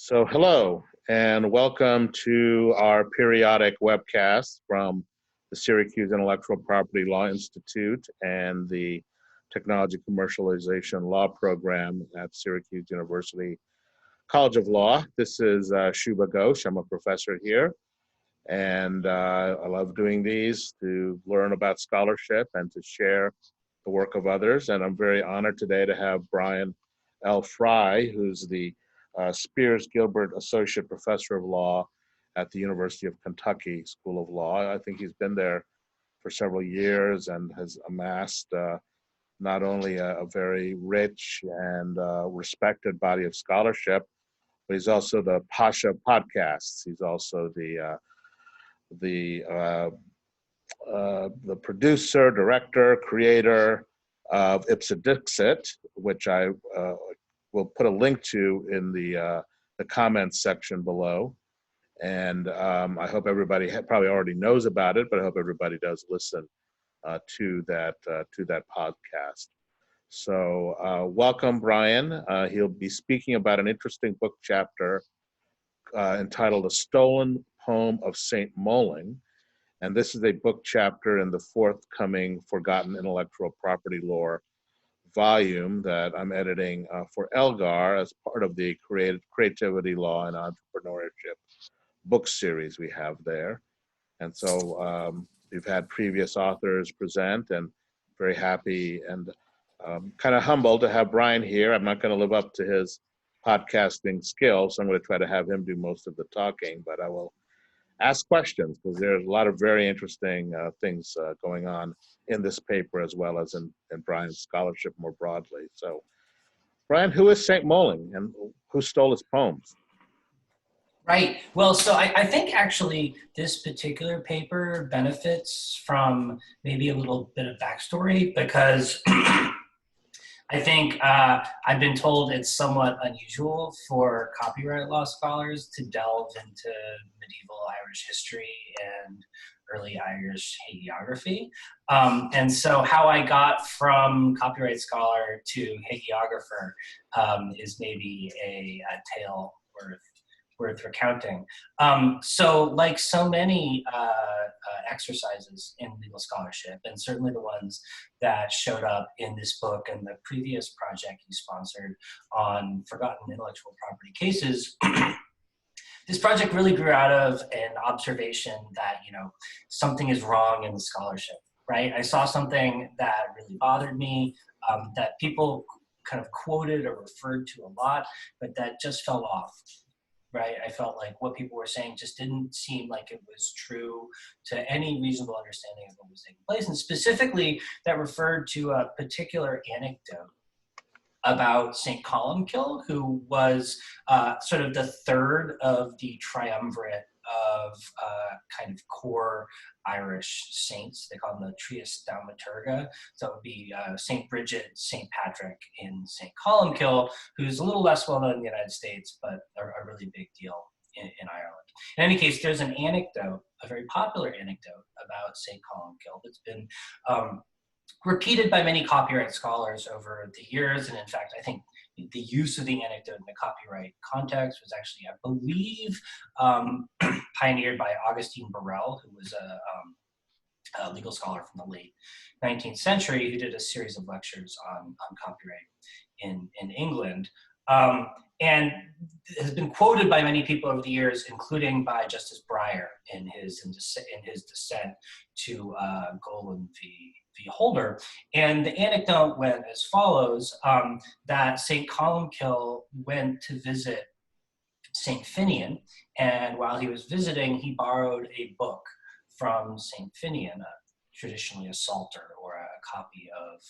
So hello and welcome to our periodic webcast from the Syracuse Intellectual Property Law Institute and the Technology Commercialization Law Program at Syracuse University College of Law. This is Shubha Ghosh. I'm a professor here, and I love doing these to learn about scholarship and to share the work of others. And I'm very honored today to have Brian Frye, who's the Spears Gilbert Associate Professor of Law at the University of Kentucky School of Law. I think he's been there for several years and has amassed not only a very rich and respected body of scholarship, but he's also the Pasha podcasts. He's also the producer, director, creator of Ipsa Dixit, which I will put a link to in the comments section below. And I hope everybody probably already knows about it, but I hope everybody does listen to that podcast. So welcome, Brian. He'll be speaking about an interesting book chapter entitled A Stolen Poem of St. Moling. And this is a book chapter in the forthcoming Forgotten Intellectual Property Lore volume that I'm editing for Elgar as part of the Creativity Law and Entrepreneurship book series we have there. And so we've had previous authors present, and very happy and kind of humbled to have Brian here. I'm not going to live up to his podcasting skills, so I'm going to try to have him do most of the talking, but I will ask questions because there's a lot of very interesting things going on in this paper as well as in Brian's scholarship more broadly. So, Brian, who is St. Moling and who stole his poems? Right. Well, so I think actually this particular paper benefits from maybe a little bit of backstory because I think I've been told it's somewhat unusual for copyright law scholars to delve into medieval Irish history and early Irish hagiography. And so how I got from copyright scholar to hagiographer is maybe a tale worth recounting. So like so many exercises in legal scholarship, and certainly the ones that showed up in this book and the previous project you sponsored on forgotten intellectual property cases, this project really grew out of an observation that, something is wrong in the scholarship, right? I saw something that really bothered me, that people kind of quoted or referred to a lot, but that just fell off. Right, I felt like what people were saying just didn't seem like it was true to any reasonable understanding of what was taking place. And specifically, that referred to a particular anecdote about St. Columkill, who was sort of the third of the triumvirate of kind of core Irish saints. They call them the Trias Thaumaturga. So it would be St. Bridget, St. Patrick, and St. Columkill, who's a little less well known in the United States, but a really big deal in Ireland. In any case, there's an anecdote, a very popular anecdote about St. Columkill that's been repeated by many copyright scholars over the years. And in fact, I think the use of the anecdote in the copyright context was actually, I believe, pioneered by Augustine Burrell, who was a legal scholar from the late 19th century, who did a series of lectures on copyright in England. And has been quoted by many people over the years, including by Justice Breyer in his dissent to Golan v. Holder. And the anecdote went as follows, that St. Columkill went to visit St. Finian, and while he was visiting, he borrowed a book from St. Finian, traditionally a psalter or a copy of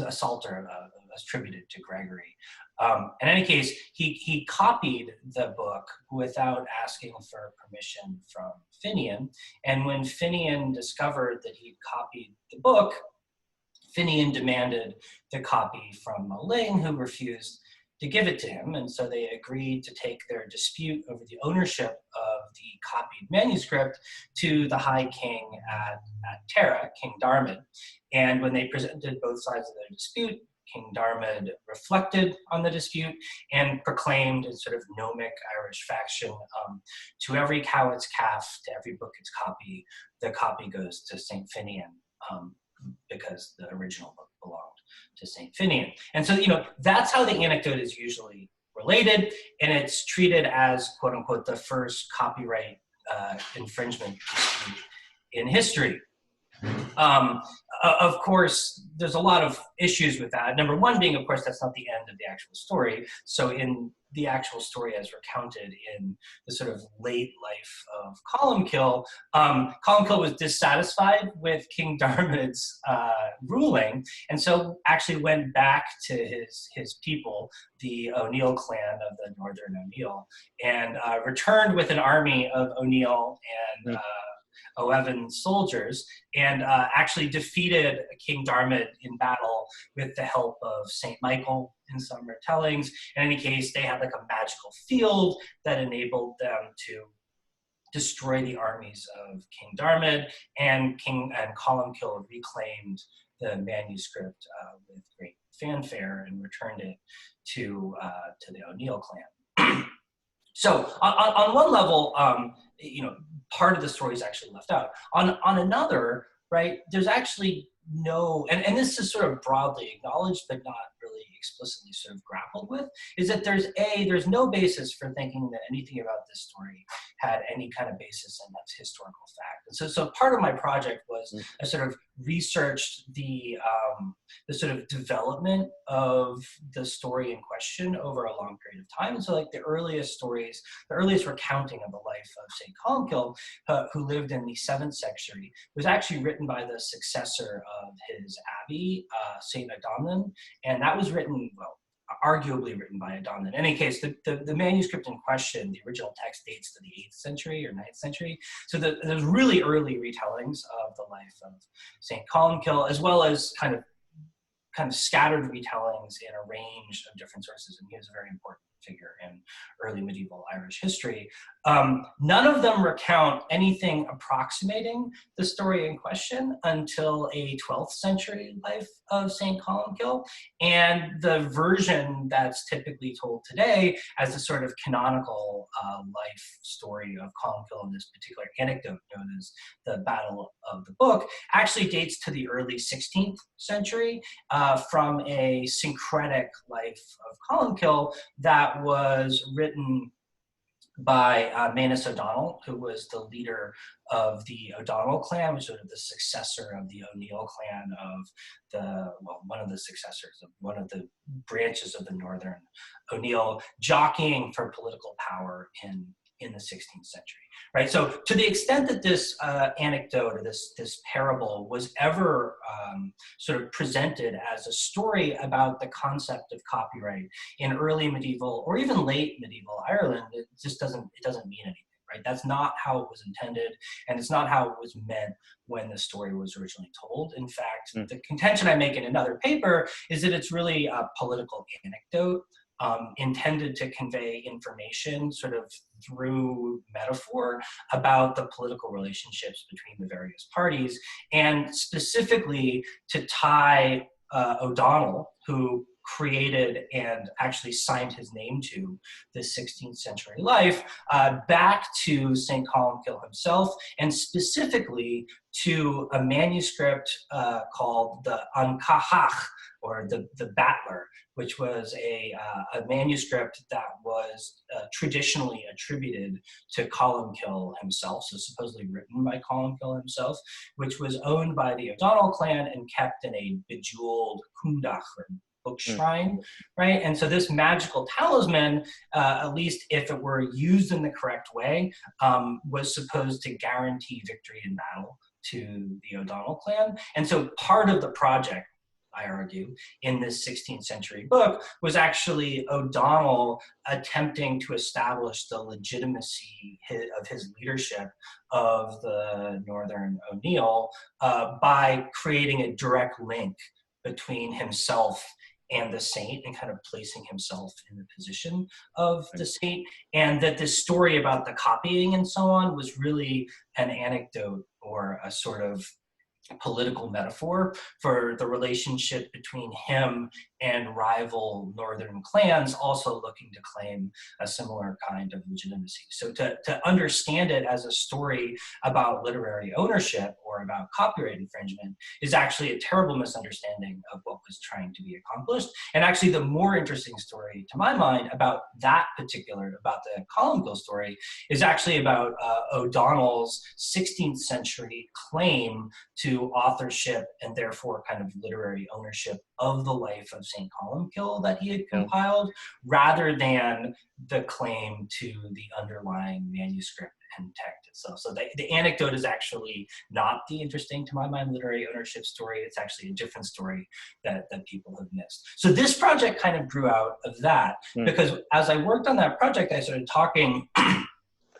a psalter attributed to Gregory. In any case, he copied the book without asking for permission from Finian. And when Finian discovered that he'd copied the book, Finian demanded the copy from Moling, who refused to give it to him. And so they agreed to take their dispute over the ownership of the copied manuscript to the High King at Tara, King Darmid. And when they presented both sides of their dispute, King Diarmid reflected on the dispute and proclaimed in sort of gnomic Irish fashion, to every cow its calf, to every book its copy, the copy goes to St. Finian, because the original book belonged to St. Finian. And so, that's how the anecdote is usually related, and it's treated as, quote unquote, the first copyright infringement dispute in history. Of course, there's a lot of issues with that. Number one being, of course, that's not the end of the actual story. So in the actual story as recounted in the sort of late life of Columbkill, Columbkill was dissatisfied with King Diarmid's ruling, and so actually went back to his people, the O'Neill clan of the Northern O'Neill, and returned with an army of O'Neill and Oevan soldiers, and actually defeated King Diarmid in battle with the help of Saint Michael in some retellings. In any case, they had like a magical field that enabled them to destroy the armies of King Diarmid, and Columbkill reclaimed the manuscript with great fanfare and returned it to the O'Neill clan. So on one level, part of the story is actually left out. On another, right, there's actually no, and this is sort of broadly acknowledged, but not really explicitly sort of grappled with, is that there's no basis for thinking that anything about this story had any kind of basis in that historical fact. And so part of my project was I sort of researched the sort of development of the story in question over a long period of time. And so like the earliest stories, the earliest recounting of the life of St. Columbkill, who lived in the 7th century, was actually written by the successor of his abbey, St. Adamnan, and that was written, well, arguably written by Adamnan. In any case, the manuscript in question, the original text, dates to the 8th century or 9th century. So there's really early retellings of the life of St. Columbkill, as well as kind of scattered retellings in a range of different sources, and he was a very important figure in early medieval Irish history. None of them recount anything approximating the story in question until a 12th century life of St. Columbkill, and the version that's typically told today as a sort of canonical life story of Columbkill, in this particular anecdote known as the Battle of the Book, actually dates to the early 16th century from a syncretic life of Columbkill that was written by Manus O'Donnell, who was the leader of the O'Donnell clan, which was sort of the successor of the O'Neill clan one of the successors of one of the branches of the Northern O'Neill, jockeying for political power in the 16th century, right? So to the extent that this anecdote or this parable was ever sort of presented as a story about the concept of copyright in early medieval or even late medieval Ireland, it just doesn't mean anything, right? That's not how it was intended, and it's not how it was meant when the story was originally told. In fact, the contention I make in another paper is that it's really a political anecdote, intended to convey information sort of through metaphor about the political relationships between the various parties, and specifically to tie O'Donnell, who created and actually signed his name to the 16th century life, back to St. Columbkill himself, and specifically to a manuscript called the An Cahach, or the Battler, which was a manuscript that was traditionally attributed to Columbkill himself, so supposedly written by Columbkill himself, which was owned by the O'Donnell clan and kept in a bejeweled cúndach, or book shrine, right? And so this magical talisman, at least if it were used in the correct way, was supposed to guarantee victory in battle to the O'Donnell clan. And so part of the project, I argue, in this 16th century book was actually O'Donnell attempting to establish the legitimacy of his leadership of the Northern O'Neill by creating a direct link between himself and the saint, and kind of placing himself in the position of the saint, and that this story about the copying and so on was really an anecdote or a sort of political metaphor for the relationship between him and rival northern clans also looking to claim a similar kind of legitimacy. So to understand it as a story about literary ownership or about copyright infringement is actually a terrible misunderstanding of what was trying to be accomplished. And actually the more interesting story to my mind about that particular, about the Columkill story, is actually about O'Donnell's 16th century claim to authorship and therefore kind of literary ownership of the life of St. Columkill that he had compiled, rather than the claim to the underlying manuscript and text itself. So the anecdote is actually not the interesting, to my mind, literary ownership story. It's actually a different story that people have missed. So this project kind of grew out of that, because as I worked on that project, I started talking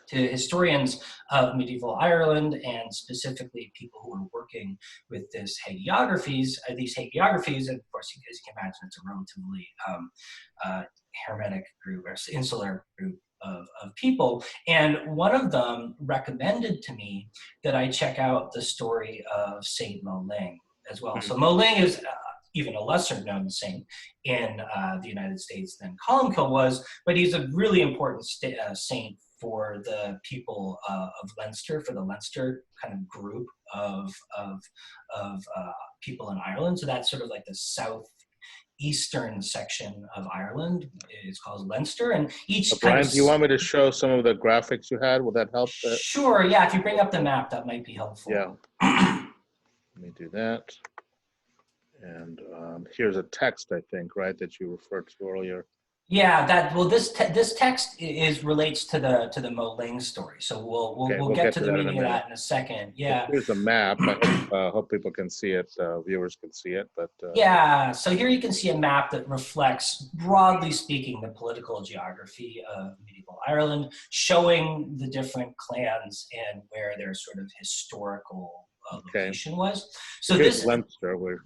to historians of medieval Ireland, and specifically people who are working with these hagiographies, and of course, as you can imagine, it's a relatively hermetic group or insular group of people. And one of them recommended to me that I check out the story of Saint Moling as well. So Moling is even a lesser known saint in the United States than Columkill was, but he's a really important saint for the people of Leinster, for the Leinster kind of group of people in Ireland. So that's sort of like the southeastern section of Ireland is called Leinster, and each Brian, do you want me to show some of the graphics you had? Will that help? Sure, yeah, if you bring up the map, that might be helpful. Yeah. Let me do that. And here's a text, I think, right, that you referred to earlier. Yeah, this text relates to the Moling story, so we'll get to the meaning of that in a second. Yeah. Here's a map. I hope people can see it. Viewers can see it, but yeah. So here you can see a map that reflects, broadly speaking, the political geography of medieval Ireland, showing the different clans and where their sort of historical location was. So here's this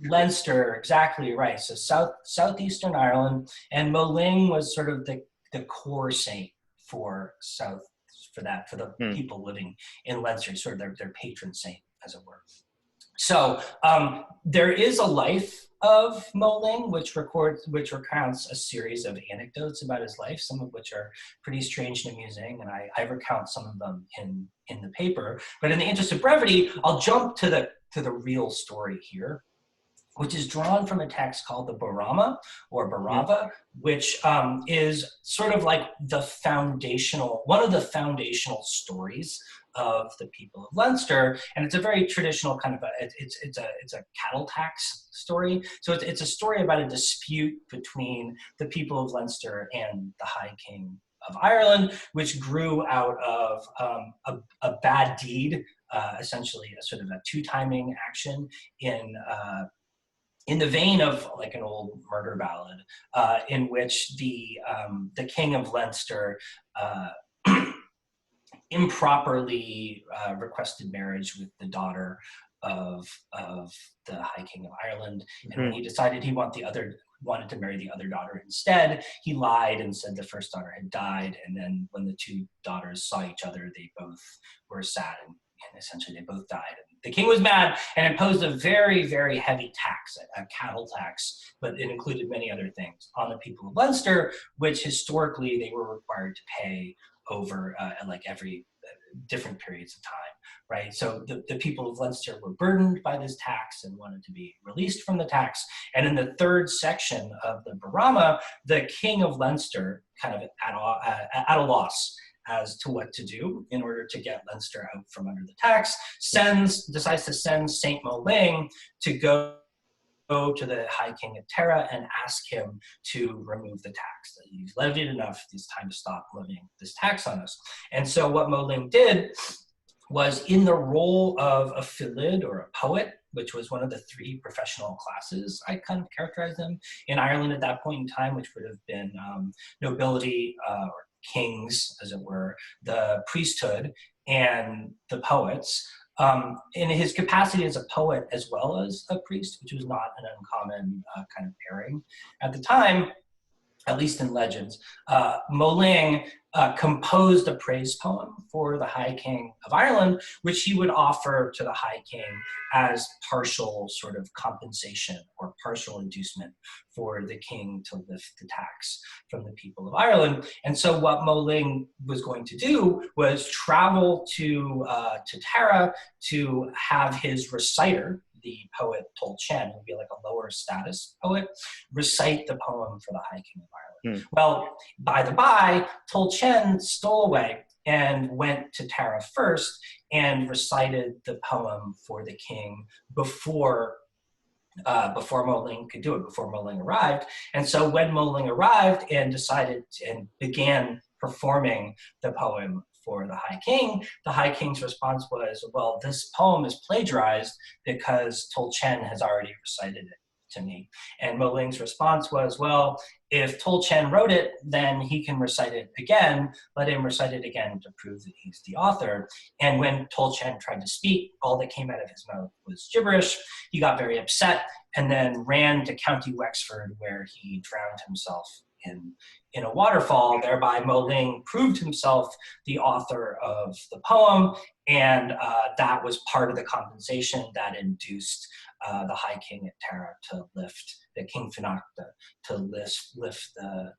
Leinster, exactly right. So southeastern Ireland, and Moling was sort of the core saint for the people living in Leinster, sort of their patron saint, as it were. So there is a life of Moling, which recounts a series of anecdotes about his life, some of which are pretty strange and amusing, and I recount some of them in the paper. But in the interest of brevity, I'll jump to the real story here, which is drawn from a text called the Barama or Barava, which is sort of like one of the foundational stories of the people of Leinster, and it's a very traditional kind of it's a cattle tax story. So it's a story about a dispute between the people of Leinster and the High King of Ireland, which grew out of a bad deed, essentially a sort of a two-timing action in the vein of like an old murder ballad, in which the King of Leinster improperly requested marriage with the daughter of the High King of Ireland, and when he decided he wanted to marry the other daughter instead, he lied and said the first daughter had died, and then when the two daughters saw each other, they both were sad, and essentially they both died. And the king was mad and imposed a very, very heavy tax, a cattle tax, but it included many other things on the people of Leinster, which historically they were required to pay over like every different periods of time, right? So the people of Leinster were burdened by this tax and wanted to be released from the tax. And in the third section of the Barama, the King of Leinster, kind of at a loss as to what to do in order to get Leinster out from under the tax, decides to send Saint Moling to go to the High King of Tara and ask him to remove the tax. That you've levied enough, it's time to stop levying this tax on us. And so what Moling did was, in the role of a philid or a poet, which was one of the three professional classes, I kind of characterize them, in Ireland at that point in time, which would have been nobility or kings, as it were, the priesthood, and the poets. In his capacity as a poet as well as a priest, which was not an uncommon kind of pairing at the time, at least in legends, Mo Ling composed a praise poem for the High King of Ireland, which he would offer to the High King as partial sort of compensation or partial inducement for the king to lift the tax from the people of Ireland. And so what Mo Ling was going to do was travel to Tara to have his reciter, the poet Tol Chen, who would be like a lower status poet, recite the poem for the High King of Ireland. Well, by the by, Tol Chen stole away and went to Tara first and recited the poem for the king before Mo Ling could do it, before Mo Ling arrived. And so when Mo Ling arrived and decided and began performing the poem for the High King's response was, well, this poem is plagiarized because Tol Chen has already recited it to me. And Mo Ling's response was, well, if Tol Chen wrote it, then he can recite it again. Let him recite it again to prove that he's the author. And when Tol Chen tried to speak, all that came out of his mouth was gibberish. He got very upset and then ran to County Wexford, where he drowned himself in a waterfall. Thereby, Mo Ling proved himself the author of the poem, and that was part of the compensation that induced the High King at Tara to lift the King Fionnachta to lift the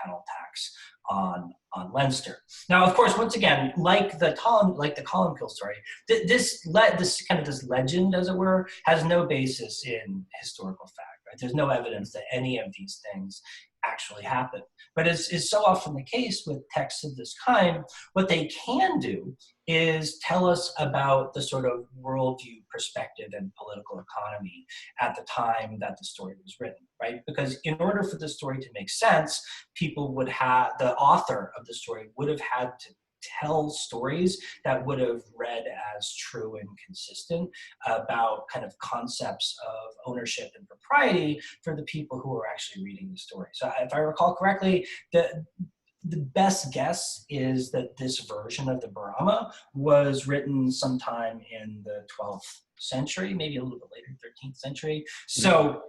cattle tax on Leinster. Now, of course, once again, like the Columkill story, this legend, as it were, has no basis in historical fact. Right? There's no evidence that any of these things actually happened. But as is so often the case with texts of this kind, what they can do is tell us about the sort of worldview, perspective, and political economy at the time that the story was written, right? Because in order for the story to make sense, the author of the story would have had to tell stories that would have read as true and consistent about kind of concepts of ownership and propriety for the people who are actually reading the story. So if I recall correctly, the best guess is that this version of the Brahma was written sometime in the 12th century, maybe a little bit later, 13th century. So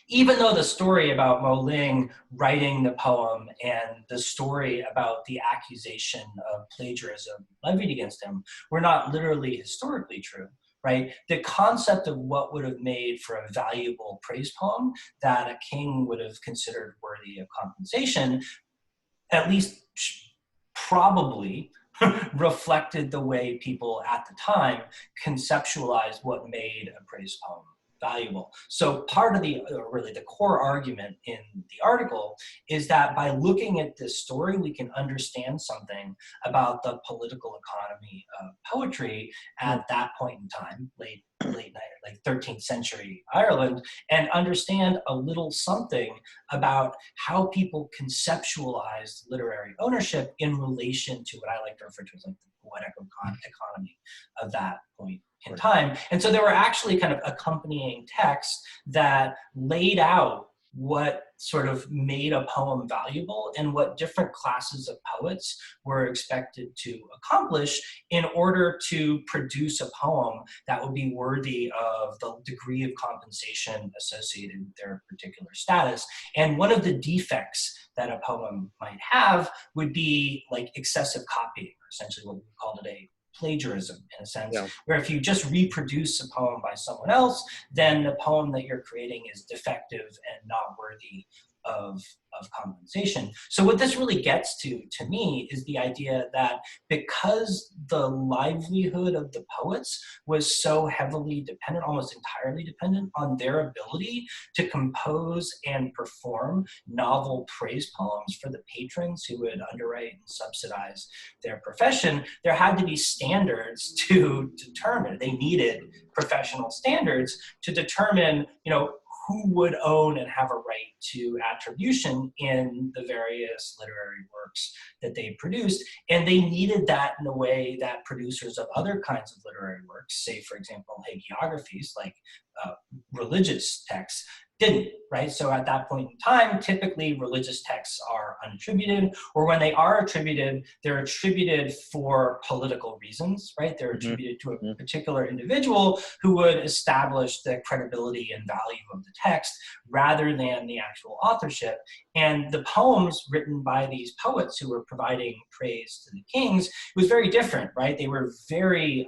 even though the story about Mo Ling writing the poem and the story about the accusation of plagiarism levied against him were not literally historically true, right? The concept of what would have made for a valuable praise poem that a king would have considered worthy of compensation, at least probably reflected the way people at the time conceptualized what made a praise poem valuable. So part of the core argument in the article is that by looking at this story, we can understand something about the political economy of poetry at that point in time, late 13th century Ireland, and understand a little something about how people conceptualized literary ownership in relation to what I like to refer to as like the poetic economy of that point in time. And so there were actually kind of accompanying texts that laid out what sort of made a poem valuable and what different classes of poets were expected to accomplish in order to produce a poem that would be worthy of the degree of compensation associated with their particular status. And one of the defects that a poem might have would be like excessive copying, or essentially what we call today plagiarism, in a sense, where if you just reproduce a poem by someone else, then the poem that you're creating is defective and not worthy of compensation. So what this really gets to me, is the idea that because the livelihood of the poets was so heavily dependent, almost entirely dependent on their ability to compose and perform novel praise poems for the patrons who would underwrite and subsidize their profession, there had to be standards to determine. They needed professional standards to determine, who would own and have a right to attribution in the various literary works that they produced. And they needed that in a way that producers of other kinds of literary works, say, for example, hagiographies, like religious texts, didn't, right? So at that point in time, typically religious texts are unattributed, or when they are attributed, they're attributed for political reasons, right? They're attributed to a particular individual who would establish the credibility and value of the text rather than the actual authorship. And the poems written by these poets who were providing praise to the kings was very different, right? They were very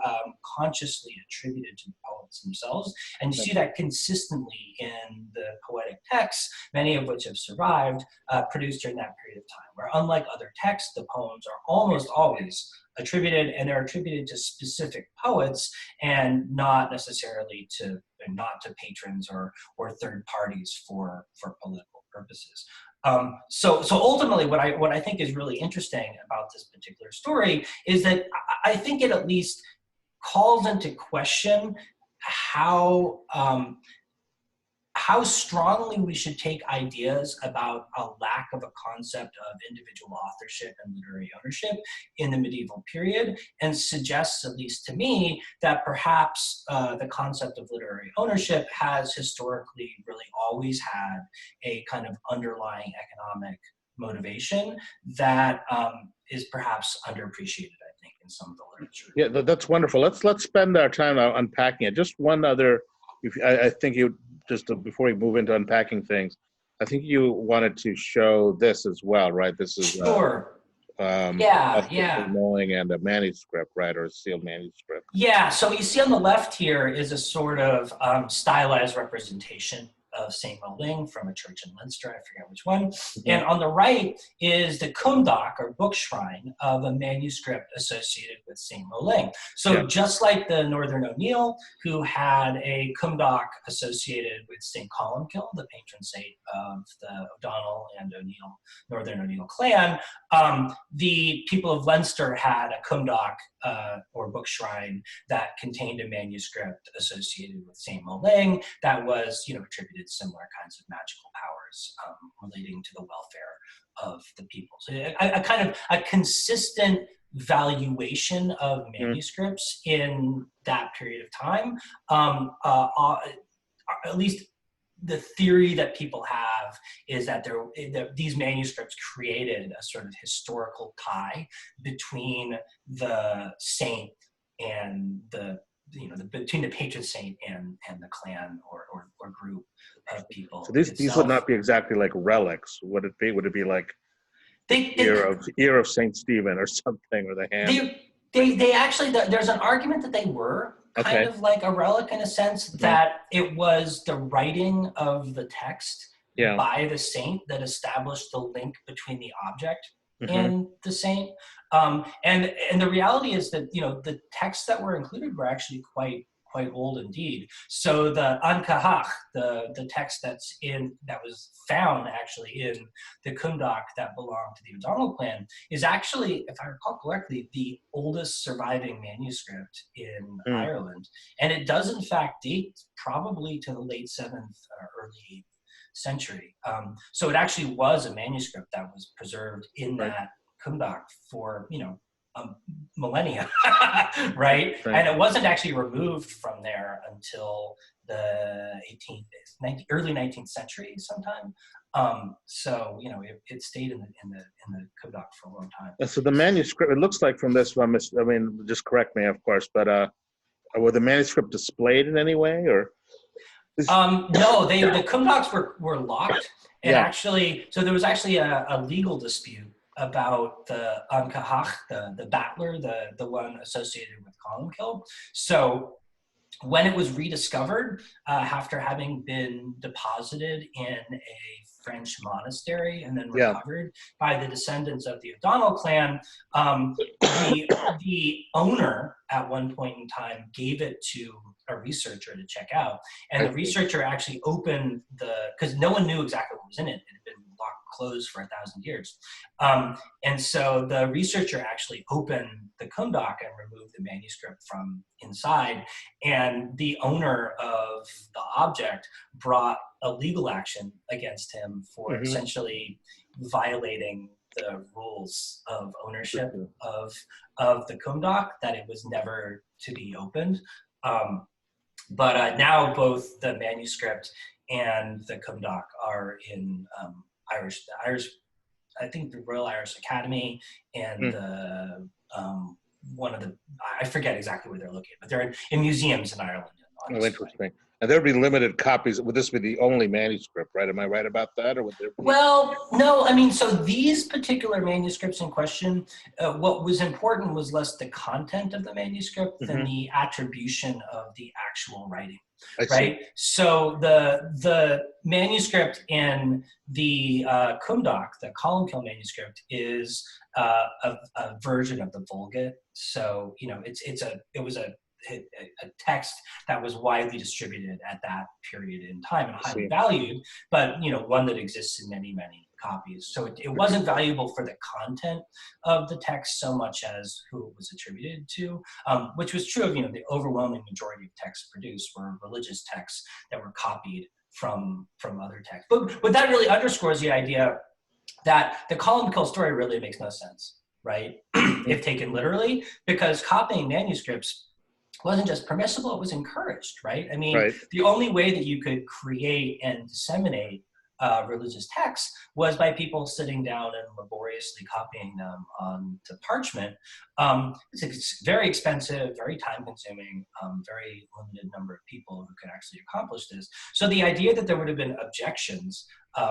consciously attributed to the poets themselves. And you see that consistently in the poetic texts, many of which have survived, produced during that period of time, where unlike other texts, the poems are almost always attributed, and they're attributed to specific poets and not necessarily to patrons or third parties for political purposes. So ultimately, what I think is really interesting about this particular story is that I think it at least calls into question how strongly we should take ideas about a lack of a concept of individual authorship and literary ownership in the medieval period, and suggests, at least to me, that perhaps the concept of literary ownership has historically really always had a kind of underlying economic motivation that is perhaps underappreciated, I think, in some of the literature. Yeah, that's wonderful. Let's spend our time now unpacking it. Just one other, I think you, just before we move into unpacking things, I think you wanted to show this as well, right? This is sure. Mulling and a manuscript, right, or a sealed manuscript. Yeah, so you see on the left here is a sort of stylized representation of St. Mulling from a church in Leinster, I forget which one. And on the right is the cumhdach, or book shrine, of a manuscript associated with St. Mulling. So just like the Northern O'Neill, who had a cumhdach associated with St. Columkill, the patron saint of the O'Donnell and O'Neill, Northern O'Neill clan, the people of Leinster had a cumhdach or book shrine that contained a manuscript associated with St. Mulling that was, attributed similar kinds of magical powers relating to the welfare of the people. So a kind of a consistent valuation of manuscripts in that period of time, at least the theory that people have is that these manuscripts created a sort of historical tie between the saint and between the patron saint and the clan or group of people. So these would not be exactly like relics. Would it be? Would it be like ear of Saint Stephen or something, or the hand? They actually, there's an argument that they were kind of like a relic in a sense, that it was the writing of the text by the saint that established the link between the object and the saint. And the reality is that, the texts that were included were actually quite old indeed. So the Ankahach, the text that was found actually in the cumhdach that belonged to the O'Donnell clan, is actually, if I recall correctly, the oldest surviving manuscript in Ireland. And it does in fact date probably to the late 7th or early 8th century. So it actually was a manuscript that was preserved in that cumhdach for, millennia, right? And it wasn't actually removed from there until the early 19th century sometime. So it stayed in the cumhdach for a long time. So the manuscript, it looks like from this one, I mean, just correct me, of course, but were the manuscript displayed in any way, or? No, the cumhdachs were locked, and actually, so there was actually a legal dispute about the Ankahach, the battler, the one associated with Columkill. So when it was rediscovered, after having been deposited in a French monastery and then recovered by the descendants of the O'Donnell clan, the owner at one point in time gave it to a researcher to check out. And the researcher actually opened because no one knew exactly what was in it. It had been closed for 1,000 years. And so the researcher actually opened the cumhdach and removed the manuscript from inside. And the owner of the object brought a legal action against him for essentially violating the rules of ownership of the cumhdach, that it was never to be opened. But now both the manuscript and the Cumdoc are in Irish, I think the Royal Irish Academy and one of the, I forget exactly where they're located, but they're in museums in Ireland. Oh, interesting. And there'd be limited copies. Would this be the only manuscript, right? Am I right about that, or would there be? Well, no, I mean, so these particular manuscripts in question, what was important was less the content of the manuscript than the attribution of the actual writing, right? So the manuscript in the Cumdoc, the Columkill manuscript, is a version of the Vulgate. So, you know, it was a text that was widely distributed at that period in time and highly valued, but, you know, one that exists in many, many copies. So it wasn't valuable for the content of the text so much as who it was attributed to, which was true of, you know, the overwhelming majority of texts produced were religious texts that were copied from other texts. But that really underscores the idea that the Columkill story really makes no sense, right? If taken literally, because copying manuscripts wasn't just permissible, it was encouraged, right? I mean, the only way that you could create and disseminate religious texts was by people sitting down and laboriously copying them onto parchment. It's very expensive, very time-consuming, very limited number of people who could actually accomplish this. So the idea that there would have been objections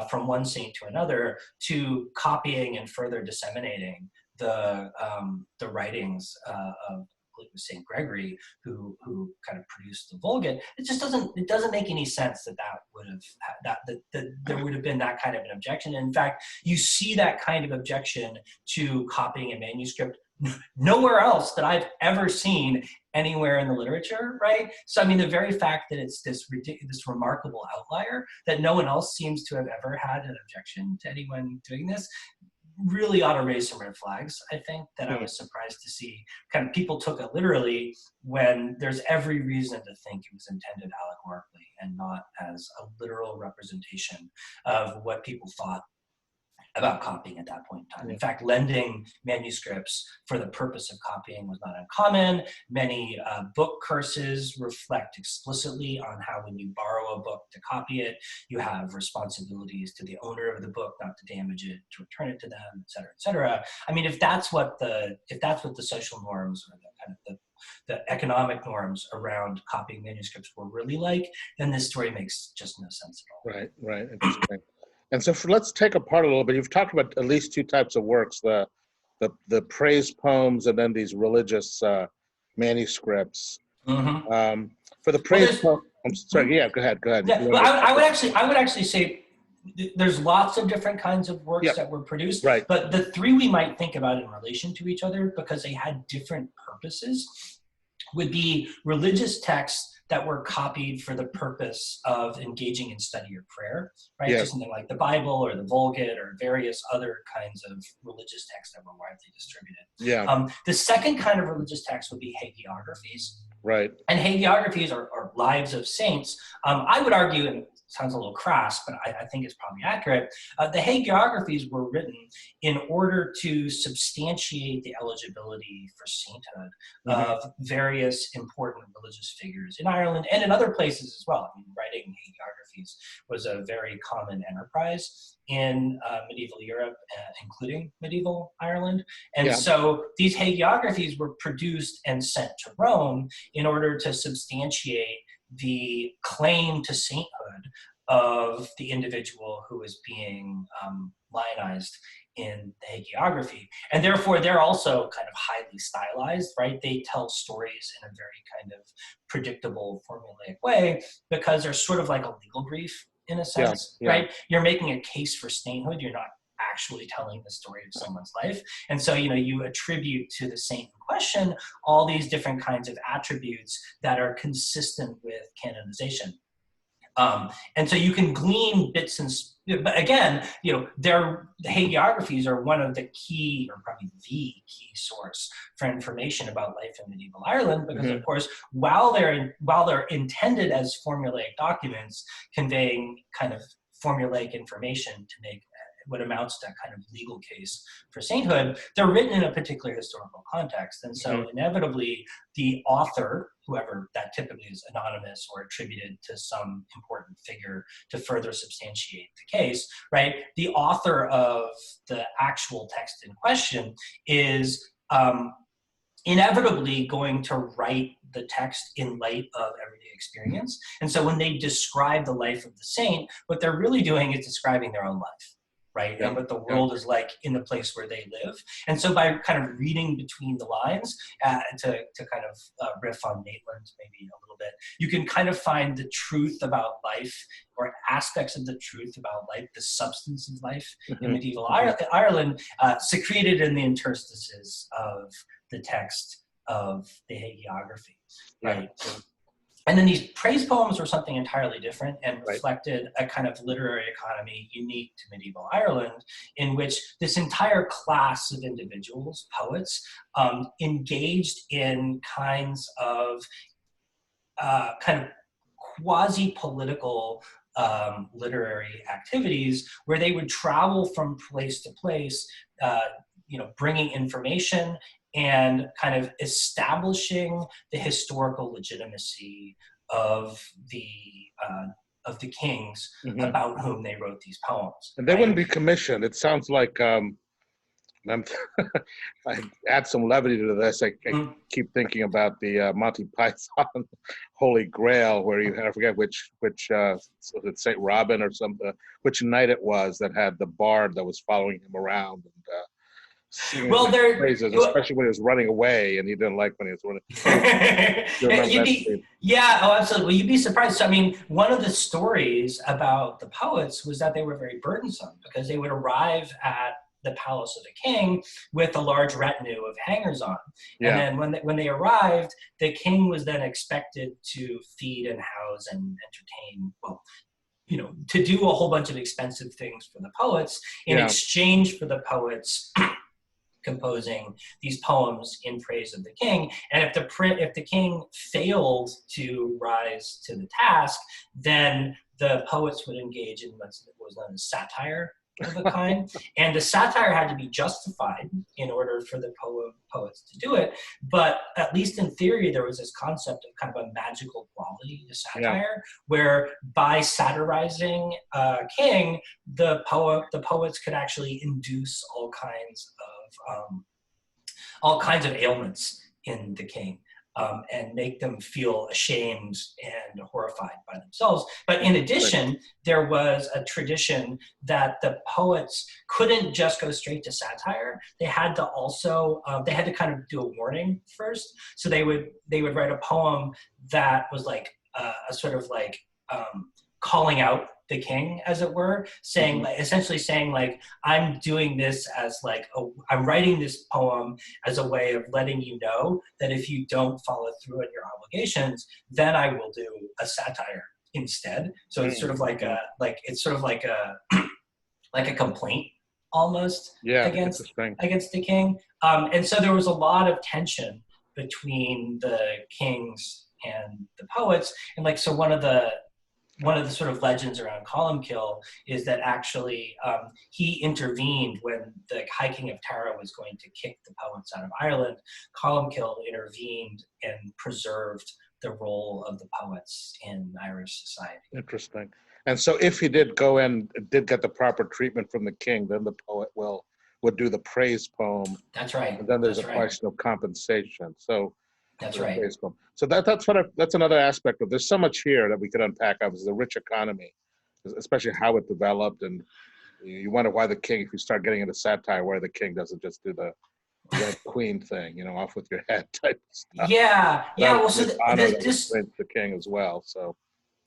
from one saint to another to copying and further disseminating the writings of St. Gregory, who kind of produced the Vulgate, it just doesn't make any sense that there would have been that kind of an objection. And in fact, you see that kind of objection to copying a manuscript nowhere else that I've ever seen anywhere in the literature, right? So I mean, the very fact that it's this remarkable outlier that no one else seems to have ever had an objection to anyone doing this really ought to raise some red flags, I think, that I was surprised to see kind of people took it literally when there's every reason to think it was intended allegorically and not as a literal representation of what people thought about copying at that point in time. In fact, lending manuscripts for the purpose of copying was not uncommon. Many book curses reflect explicitly on how when you borrow a book to copy it, you have responsibilities to the owner of the book not to damage it, to return it to them, et cetera, et cetera. I mean, if that's what the social norms or the kind of the economic norms around copying manuscripts were really like, then this story makes just no sense at all. Right, interesting. And so let's take apart a little bit. You've talked about at least two types of works, the praise poems and then these religious manuscripts. For the praise poem, I'm sorry, go ahead. Yeah, well, I would actually say there's lots of different kinds of works that were produced, but the three we might think about in relation to each other because they had different purposes would be religious texts that were copied for the purpose of engaging in study or prayer, right? So something like the Bible or the Vulgate or various other kinds of religious texts that were widely distributed. The second kind of religious text would be hagiographies. Right. And hagiographies are lives of saints. I would argue, and it sounds a little crass, but I think it's probably accurate, the hagiographies were written in order to substantiate the eligibility for sainthood of various important religious figures in Ireland and in other places as well. I mean, writing hagiographies was a very common enterprise in medieval Europe, including medieval Ireland. And so these hagiographies were produced and sent to Rome in order to substantiate the claim to sainthood of the individual who is being lionized in the hagiography. And therefore, they're also kind of highly stylized, right? They tell stories in a very kind of predictable, formulaic way because they're sort of like a legal brief in a sense, right? You're making a case for sainthood. You're not actually telling the story of someone's life. And so, you attribute to the saint in question all these different kinds of attributes that are consistent with canonization. And so you can glean bits but again, the hagiographies are one of the key, or probably the key source for information about life in medieval Ireland, because of course, while they're intended as formulaic documents conveying kind of formulaic information to make what amounts to a kind of legal case for sainthood, they're written in a particular historical context. And so inevitably, the author, whoever that typically is anonymous or attributed to some important figure to further substantiate the case, right? The author of the actual text in question is inevitably going to write the text in light of everyday experience. And so when they describe the life of the saint, what they're really doing is describing their own life, right? Yeah. And what the world is like in the place where they live. And so by kind of reading between the lines, to kind of riff on Maitland maybe a little bit, you can kind of find the truth about life, or aspects of the truth about life, the substance of life in medieval Ireland, secreted in the interstices of the text of the hagiography, right? Yeah. And then these praise poems were something entirely different and Right. reflected a kind of literary economy unique to medieval Ireland, in which this entire class of individuals, poets, engaged in kinds of quasi-political literary activities where they would travel from place to place, bringing information and kind of establishing the historical legitimacy of the kings about whom they wrote these poems. And they wouldn't be commissioned. It sounds like I add some levity to this. I keep thinking about the Monty Python Holy Grail, where you had, I forget which St. Robin or something, which night it was that had the bard that was following him around and singing praises, especially when he was running away, and he didn't like when he was running. Yeah, oh, absolutely. Well, you'd be surprised. So, I mean, one of the stories about the poets was that they were very burdensome because they would arrive at the palace of the king with a large retinue of hangers-on. Yeah. And then when they arrived, the king was then expected to feed and house and entertain, to do a whole bunch of expensive things for the poets in exchange for the poets composing these poems in praise of the king. And if the king failed to rise to the task, then the poets would engage in what was known as satire of a kind. And the satire had to be justified in order for the poets to do it. But at least in theory, there was this concept of kind of a magical quality to satire, where by satirizing king, the poets could actually induce all kinds of ailments in the king. And make them feel ashamed and horrified by themselves. But in addition, there was a tradition that the poets couldn't just go straight to satire. They had to also, they had to kind of do a warning first. So they would write a poem that was like a sort of like calling out the king, as it were, saying, essentially saying, like, I'm doing this as like, I'm writing this poem as a way of letting you know that if you don't follow through on your obligations, then I will do a satire instead. So it's sort of like a complaint almost against the king. And so there was a lot of tension between the kings and the poets. And like, so one of the sort of legends around Columkill is that actually he intervened when the High King of Tara was going to kick the poets out of Ireland. Columkill intervened and preserved the role of the poets in Irish society. Interesting. And so if he did go in, did get the proper treatment from the king, then the poet would do the praise poem. That's right. And then there's a question of compensation. So that's right. So that's another aspect of. There's so much here that we could unpack. Obviously, the rich economy, especially how it developed, and you wonder why the king, if you start getting into satire, why the king doesn't just do the Red Queen thing, off with your head type of stuff. Yeah. Well, so this the king as well. So.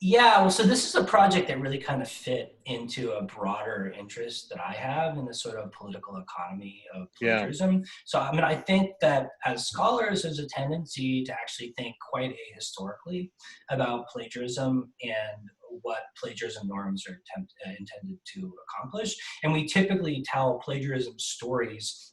Yeah, well, so this is a project that really kind of fit into a broader interest that I have in the sort of political economy of plagiarism. Yeah. So, I mean, I think that as scholars, there's a tendency to actually think quite ahistorically about plagiarism and what plagiarism norms are intended to accomplish. And we typically tell plagiarism stories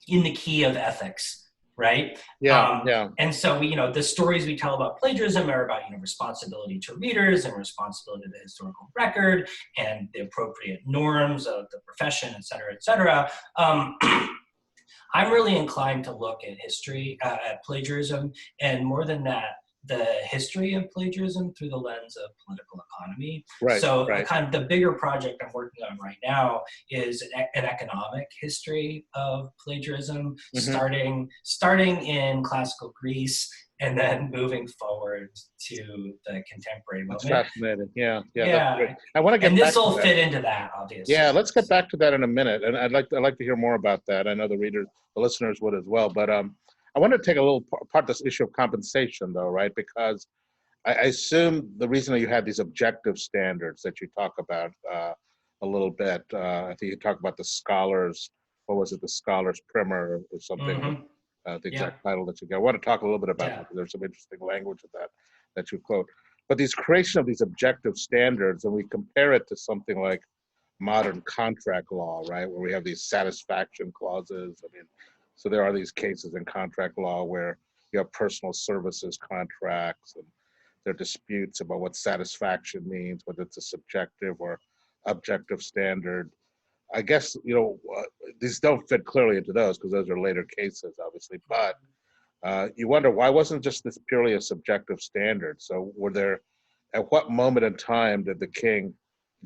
in the key of ethics. Right? Yeah. And so, the stories we tell about plagiarism are about, responsibility to readers and responsibility to the historical record and the appropriate norms of the profession, et cetera, et cetera. I'm really inclined to look at history, at plagiarism, and more than that, the history of plagiarism through the lens of political economy. Right, So right. kind of the bigger project I'm working on right now is an economic history of plagiarism, Hmm. starting in classical Greece and then moving forward to the contemporary That's moment. fascinating. Yeah, yeah, that's great. Yeah, I want to and get this back to will that. fit into that, Yeah, obviously. let's get So, back to that in a minute, and I'd like to hear more about that. I know the readers, the listeners would as well. But I want to take a little part this issue of compensation, though, right? Because I assume the reason that you had these objective standards that you talk about a little bit. I think you talk about the scholars. What was it? The scholars primer or something. mhm, The yeah, exact title that you get. I want to talk a little bit about yeah. that because there's some interesting language of that that you quote. But these creation of these objective standards, and we compare it to something like modern contract law, right, where we have these satisfaction clauses. I mean, so there are these cases in contract law where you have personal services contracts, and there are disputes about what satisfaction means, whether it's a subjective or objective standard. I guess these don't fit clearly into those because those are later cases, obviously. But you wonder why wasn't just this purely a subjective standard? So were there, at what moment in time did the king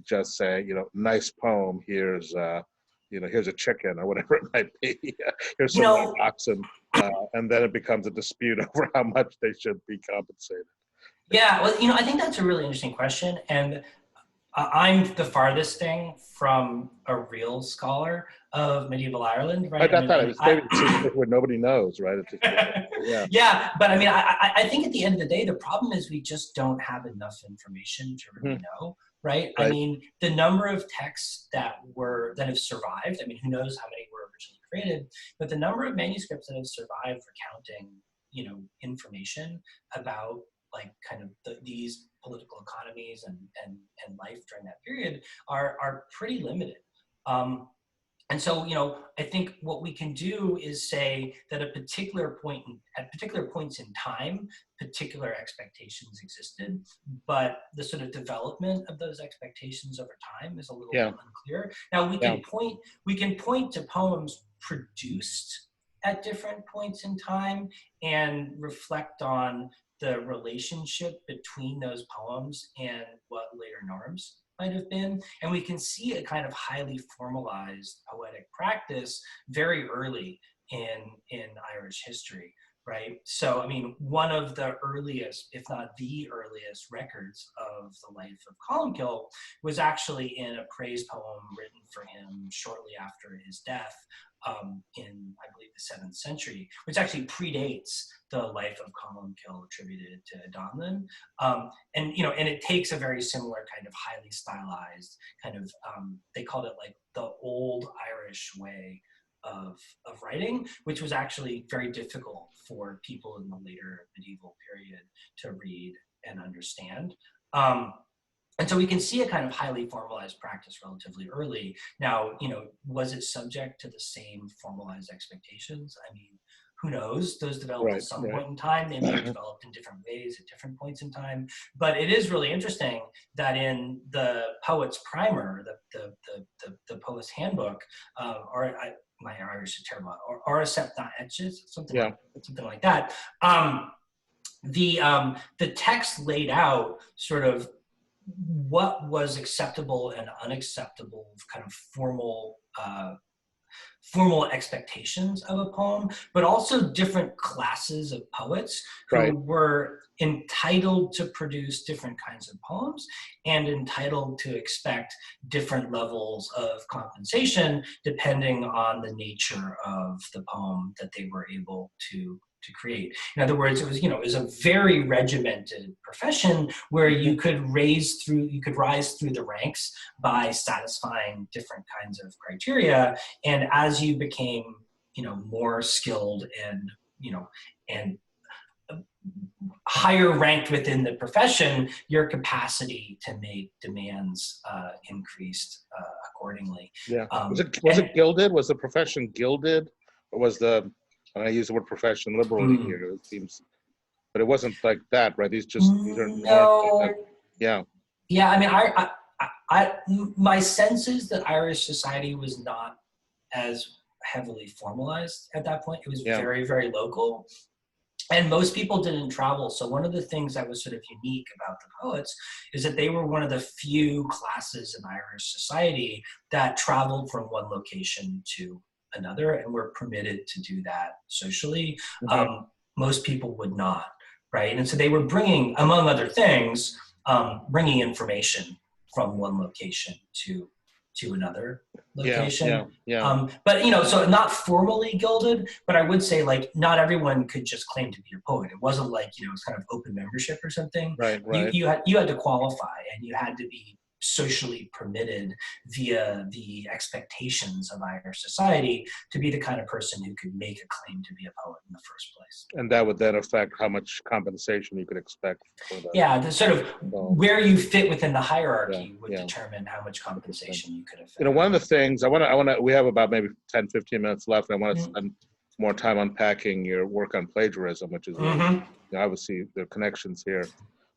just say, nice poem, here's a chicken or whatever it might be, here's You some white know, oxen, and then it becomes a dispute over how much they should be compensated. yeah, well, I think that's a really interesting question, and I'm the farthest thing from a real scholar of medieval Ireland, I right? I got mean, that. It's maybe it's a situation where nobody knows, right? It's just, yeah, yeah, but I mean, I think at the end of the day, the problem is we just don't have enough information to really mhm, know, right? I right, mean, the number of texts that have survived. I mean, who knows how many were originally created, but the number of manuscripts that have survived recounting, information about like kind of these political economies and life during that period are pretty limited. Um, and so, I think what we can do is say that at particular points in time, particular expectations existed, but the sort of development of those expectations over time is a little yeah, unclear. Now, yeah, we can point to poems produced at different points in time and reflect on the relationship between those poems and what later norms might have been. And we can see a kind of highly formalized poetic practice very early in Irish history, right? So, I mean, one of the earliest, if not the earliest, records of the life of Columkill was actually in a praise poem written for him shortly after his death in, I believe, the 7th century, which actually predates the life of Columkill attributed to Donlan. And it takes a very similar kind of highly stylized kind of, they called it like the old Irish way of writing, which was actually very difficult for people in the later medieval period to read and understand. And so we can see a kind of highly formalized practice relatively early. Now, was it subject to the same formalized expectations? I mean, who knows? Those developed at right, some right. point in time. They may have developed in different ways at different points in time. But it is really interesting that in the poet's primer, the poet's handbook, my Irish is terrible, or Septa Etches, Yeah, something like that. The text laid out sort of what was acceptable and unacceptable kind of formal expectations of a poem, but also different classes of poets right. who were entitled to produce different kinds of poems and entitled to expect different levels of compensation depending on the nature of the poem that they were able to create. In other words, it was a very regimented profession where Mhm. you could rise through the ranks by satisfying different kinds of criteria. And as you became, more skilled and higher ranked within the profession, your capacity to make demands increased accordingly. Yeah. Was And it gilded? Was the profession gilded, or was the? And I use the word profession liberally mm, here. It seems, but it wasn't like that, right? These are norms like that. no, Yeah. yeah, I mean, I my sense is that Irish society was not as heavily formalized at that point. It was Yeah. very, very local. And most people didn't travel. So one of the things that was sort of unique about the poets is that they were one of the few classes in Irish society that traveled from one location to another and were permitted to do that socially. Most people would not, right? And so they were bringing, among other things, bringing information from one location to another location. But, you know, so not formally gilded, but I would say, like, not everyone could just claim to be a poet. It wasn't like, you know, it's kind of open membership or something. Right. You had to qualify, and you had to be socially permitted via the expectations of Irish society to be the kind of person who could make a claim to be a poet in the first place. And that would then affect how much compensation you could expect for that. Yeah, the sort of where you fit within the hierarchy would determine how much compensation you could affect. You know, one of the things we have about maybe 10, 15 minutes left. And I want to spend more time unpacking your work on plagiarism, which is really, you know, obviously the connections here.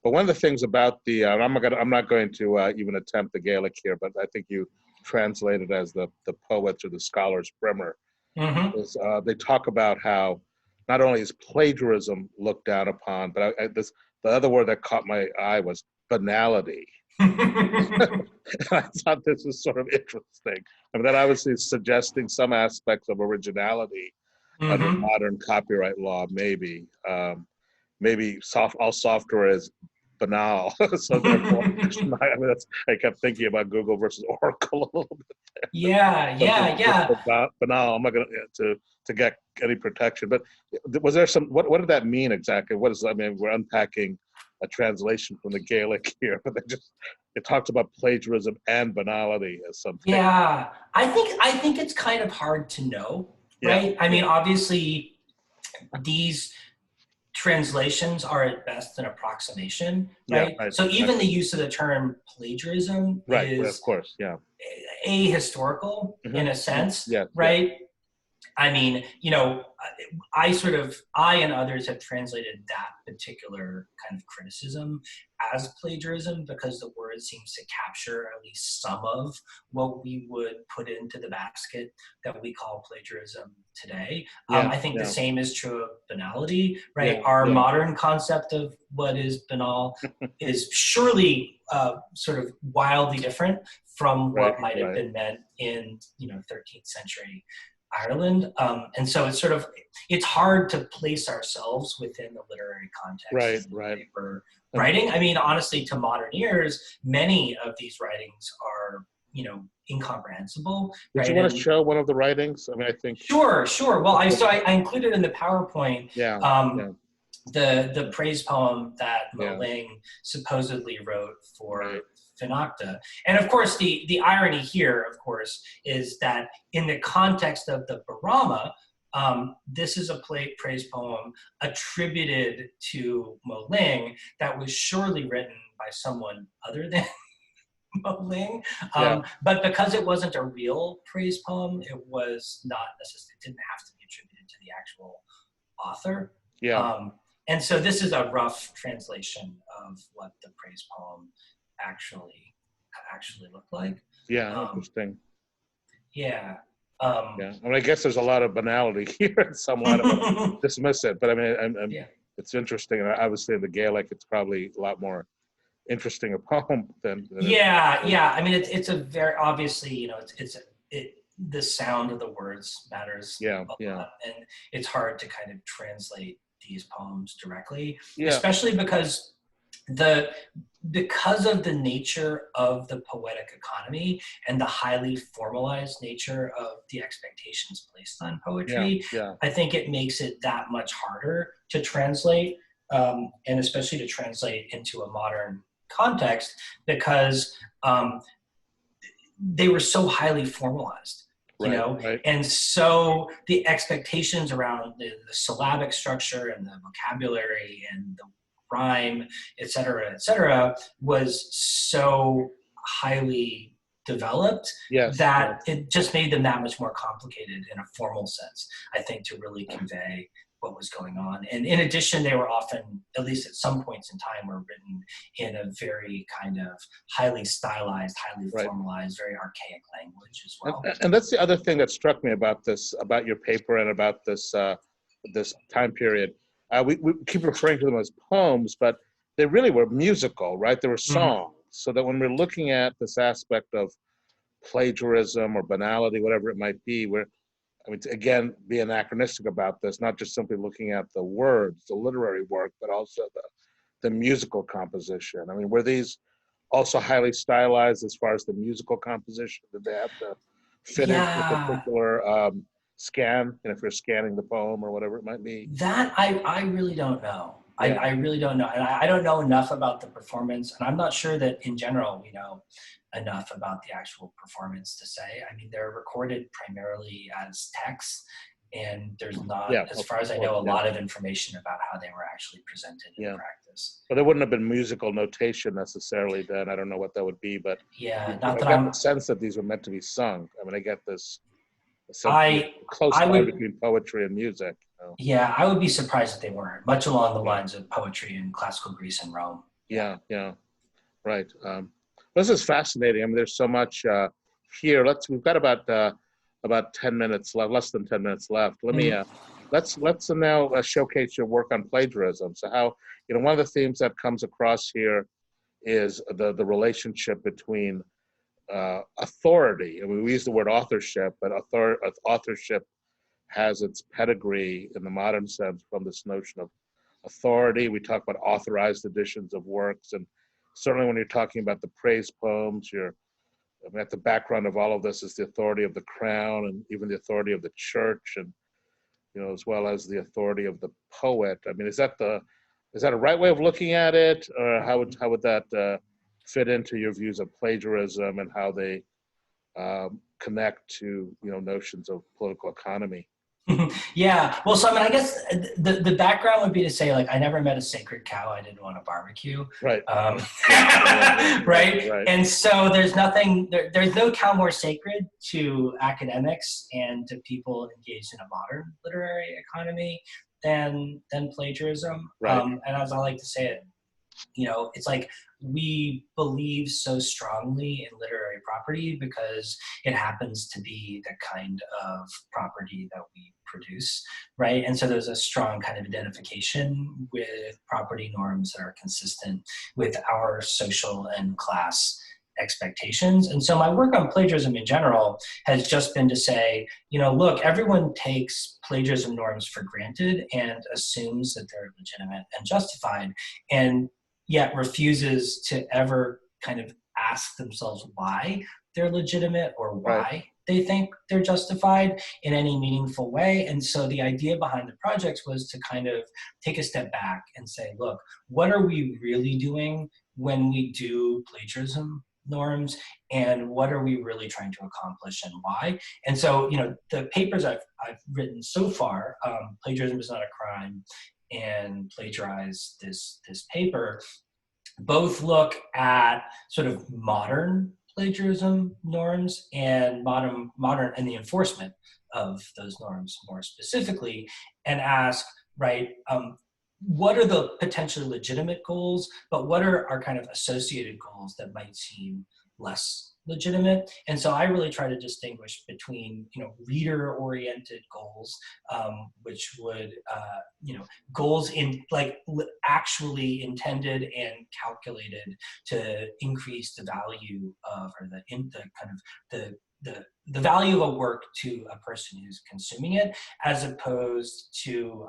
But one of the things about the, I'm not going to even attempt the Gaelic here, but I think you translated as the poets or the scholars primer. Is, they talk about how not only is plagiarism looked down upon, but the other word that caught my eye was banality. I thought this was sort of interesting. I mean, that obviously is suggesting some aspects of originality under modern copyright law, maybe. Maybe all software is banal. So therefore, I kept thinking about Google versus Oracle a little bit there. Yeah. Banal. I'm not going to get any protection. But was there some? What did that mean exactly? What is? I mean, we're unpacking a translation from the Gaelic here, but it talks about plagiarism and banality as something. Yeah, I think it's kind of hard to know, right? I mean, obviously, these translations are at best an approximation, right? So even the use of the term plagiarism is, of course, ahistorical in a sense, right? I mean, you know, I and others have translated that particular kind of criticism as plagiarism because the word seems to capture at least some of what we would put into the basket that we call plagiarism today. I think the same is true of banality, right? Our modern concept of what is banal is surely sort of wildly different from what might have been meant in, you know, 13th century Ireland. And so it's hard to place ourselves within the literary context we're writing. I mean, honestly, to modern ears, many of these writings are, you know, incomprehensible. Would you want to show one of the writings? I mean, I think. Sure. Well, I included in the PowerPoint the praise poem that Moling supposedly wrote for Finocta. And of course, the irony here, of course, is that in the context of the Barama, this is a praise poem attributed to Moling that was surely written by someone other than Moling. But because it wasn't a real praise poem, it was not necessarily, it didn't have to be attributed to the actual author. And so this is a rough translation of what the praise poem actually looked like. Interesting. I mean, I guess there's a lot of banality here, and some I don't want to dismiss it, but I mean, it's interesting, and obviously in the Gaelic, it's probably a lot more interesting a poem than. I mean, it's a very obviously, you know, the sound of the words matters a lot, and it's hard to kind of translate these poems directly, especially because of the nature of the poetic economy and the highly formalized nature of the expectations placed on poetry. I think it makes it that much harder to translate, and especially to translate into a modern context, because they were so highly formalized. You know, and so the expectations around the syllabic structure and the vocabulary and the rhyme, et cetera, was so highly developed that it just made them that much more complicated in a formal sense, I think, to really convey what was going on. And in addition, they were often, at least at some points in time, were written in a very kind of highly stylized, highly formalized, very archaic language as well. And that's the other thing that struck me about your paper and about this this time period. we keep referring to them as poems, but they really were musical, right? They were Mhm. songs. So that when we're looking at this aspect of plagiarism or banality, whatever it might be, we're, I mean, to, again, be anachronistic about this, not just simply looking at the words, the literary work, but also the musical composition. I mean, were these also highly stylized as far as the musical composition? Did they have to fit into a Yeah, particular scan? And if you're scanning the poem or whatever it might be? that I really don't know. Yeah, I really don't know. And I don't know enough about the performance. And I'm not sure that in general we know enough about the actual performance to say. I mean, they're recorded primarily as text. And there's not, yeah, as of far as I course, know, a yeah, lot of information about how they were actually presented in yeah. practice. But there wouldn't have been musical notation necessarily then. I don't know what that would be, but Yeah, not I that get the I'm, sense that these were meant to be sung. I mean, I get this sense of I, close I line would, between poetry and music. You know? yeah, I would be surprised if they weren't, much along the Yeah, lines of poetry in classical Greece and Rome. Yeah. yeah, yeah. Right. This is fascinating. I mean, there's so much here. We've got about 10 minutes left, less than 10 minutes left. Let me Mm. let's now showcase your work on plagiarism. So how, you know, one of the themes that comes across here is the relationship between authority. I mean, we use the word authorship, but authorship has its pedigree in the modern sense from this notion of authority. We talk about authorized editions of works, and certainly when you're talking about the praise poems, I mean, at the background of all of this is the authority of the crown and even the authority of the church, and you know, as well as the authority of the poet. I mean, is that a right way of looking at it, or how would that fit into your views of plagiarism and how they connect to, you know, notions of political economy? Yeah. Well, so I mean, I guess the background would be to say, like, I never met a sacred cow I didn't want to barbecue. Right. Um, Right. Yeah. Yeah. Yeah. Exactly. right. Right. And so there's nothing, there's no cow more sacred to academics and to people engaged in a modern literary economy than plagiarism. Right. And as I like to say it, you know, it's like we believe so strongly in literary property because it happens to be the kind of property that we produce, right? And so there's a strong kind of identification with property norms that are consistent with our social and class expectations. And so my work on plagiarism in general has just been to say, you know, look, everyone takes plagiarism norms for granted and assumes that they're legitimate and justified. And yet refuses to ever kind of ask themselves why they're legitimate or Right. why they think they're justified in any meaningful way. And so the idea behind the projects was to kind of take a step back and say, look, what are we really doing when we do plagiarism norms, and what are we really trying to accomplish and why? And so, you know, the papers I've written so far, Plagiarism is Not a Crime and Plagiarize this paper, both look at sort of modern plagiarism norms and modern and the enforcement of those norms more specifically, and ask, right, what are the potentially legitimate goals, but what are our kind of associated goals that might seem less legitimate? And so I really try to distinguish between, you know, reader-oriented goals, which would, you know, goals in like actually intended and calculated to increase the value of, or the kind of the value of a work to a person who's consuming it, as opposed to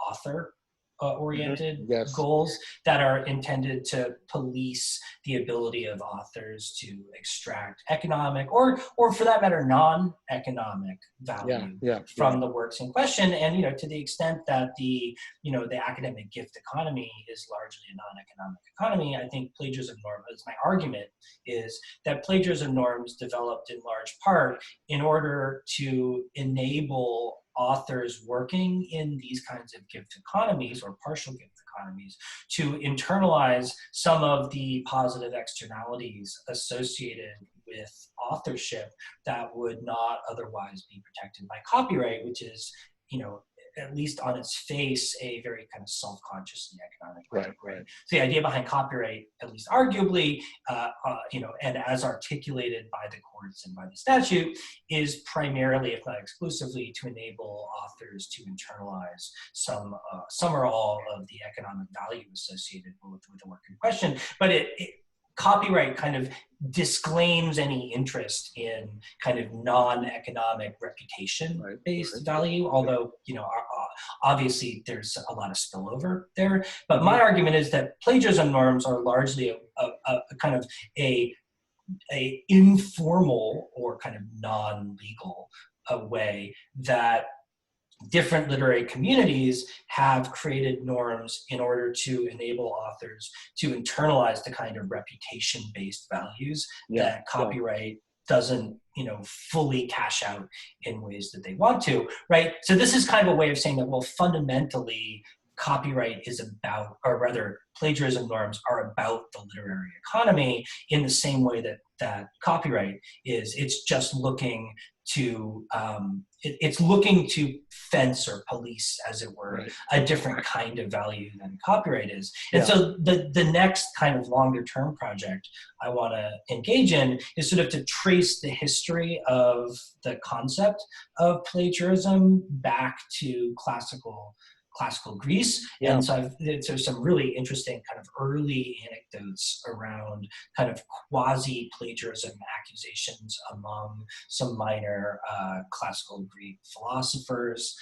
author Hmm. oriented Yes. goals that are intended to police the ability of authors to extract economic, or for that matter non-economic Yeah. value Yeah. Yeah. from the works in question. And, you know, to the extent that the, you know, the academic gift economy is largely a non-economic economy, I think plagiarism norm, as my argument is that plagiarism norms developed in large part in order to enable authors working in these kinds of gift economies or partial gift economies to internalize some of the positive externalities associated with authorship that would not otherwise be protected by copyright, which is, you know, at least on its face, a very kind of self-consciously economic way. Right. So the idea behind copyright, at least arguably, and as articulated by the courts and by the statute, is primarily, if not exclusively, to enable authors to internalize some or all of the economic value associated with the work in question. But copyright kind of disclaims any interest in kind of non-economic reputation-based value, although, obviously there's a lot of spillover there. But my argument is that plagiarism norms are largely a kind of a informal or kind of non-legal way that different literary communities have created norms in order to enable authors to internalize the kind of reputation-based values that copyright doesn't, fully cash out in ways that they want to, right? So this is kind of a way of saying that, well, fundamentally, copyright is about, or rather, plagiarism norms are about the literary economy in the same way that copyright is. It's just looking to it's looking to fence or police, as it were, a different kind of value than copyright is. And so the next kind of longer term project I want to engage in is sort of to trace the history of the concept of plagiarism back to classical Greece. And so there's some really interesting kind of early anecdotes around kind of quasi-plagiarism accusations among some minor classical Greek philosophers.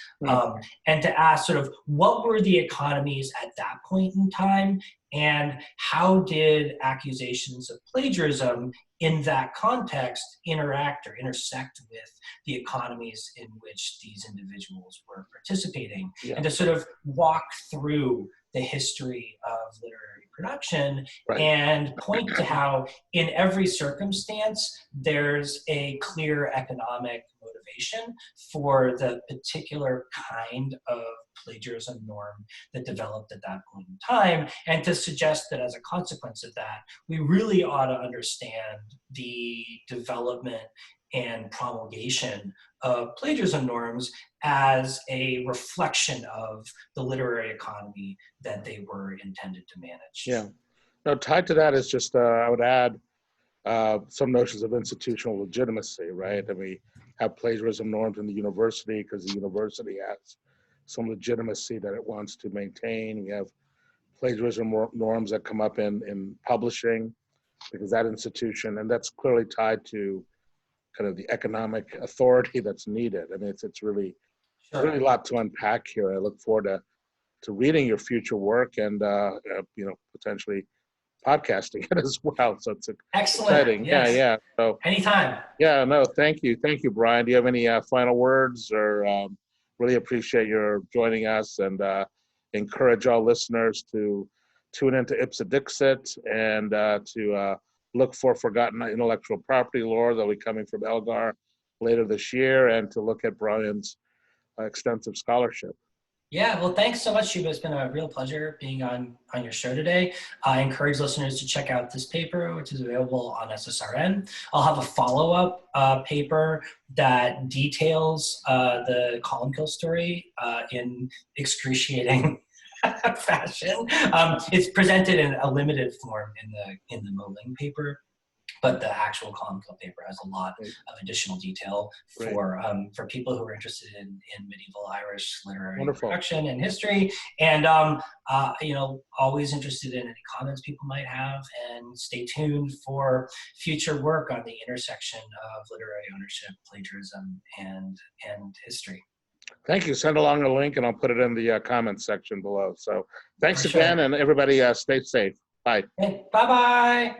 And to ask sort of what were the economies at that point in time, and how did accusations of plagiarism in that context interact or intersect with the economies in which these individuals were participating, and to sort of walk through the history of literary production and point to how in every circumstance there's a clear economic motivation for the particular kind of plagiarism norm that developed at that point in time, and to suggest that as a consequence of that, we really ought to understand the development and promulgation of plagiarism norms as a reflection of the literary economy that they were intended to manage. Yeah. Now, tied to that is just, I would add some notions of institutional legitimacy, right? And we have plagiarism norms in the university because the university has some legitimacy that it wants to maintain. We have plagiarism norms that come up in publishing because that institution, and that's clearly tied to kind of the economic authority that's needed. I mean, it's really a lot to unpack here. I look forward to reading your future work and potentially podcasting it as well. So it's exciting. Yes. Yeah. So anytime. Yeah, no, thank you, Brian. Do you have any final words? Or really appreciate your joining us, and encourage all listeners to tune into Ipsa Dixit and to look for Forgotten Intellectual Property Lore that'll be coming from Elgar later this year, and to look at Brian's extensive scholarship. Yeah, well, thanks so much, Shuba. It's been a real pleasure being on your show today. I encourage listeners to check out this paper, which is available on SSRN. I'll have a follow-up paper that details the column kill story in excruciating fashion. It's presented in a limited form in the Moling paper, but the actual column kill paper has a lot of additional detail for people who are interested in medieval Irish literary production and history, and always interested in any comments people might have, and stay tuned for future work on the intersection of literary ownership, plagiarism, and history. Thank you. Send along a link, and I'll put it in the comments section below. So thanks again, and everybody stay safe. Bye. Hey, bye-bye.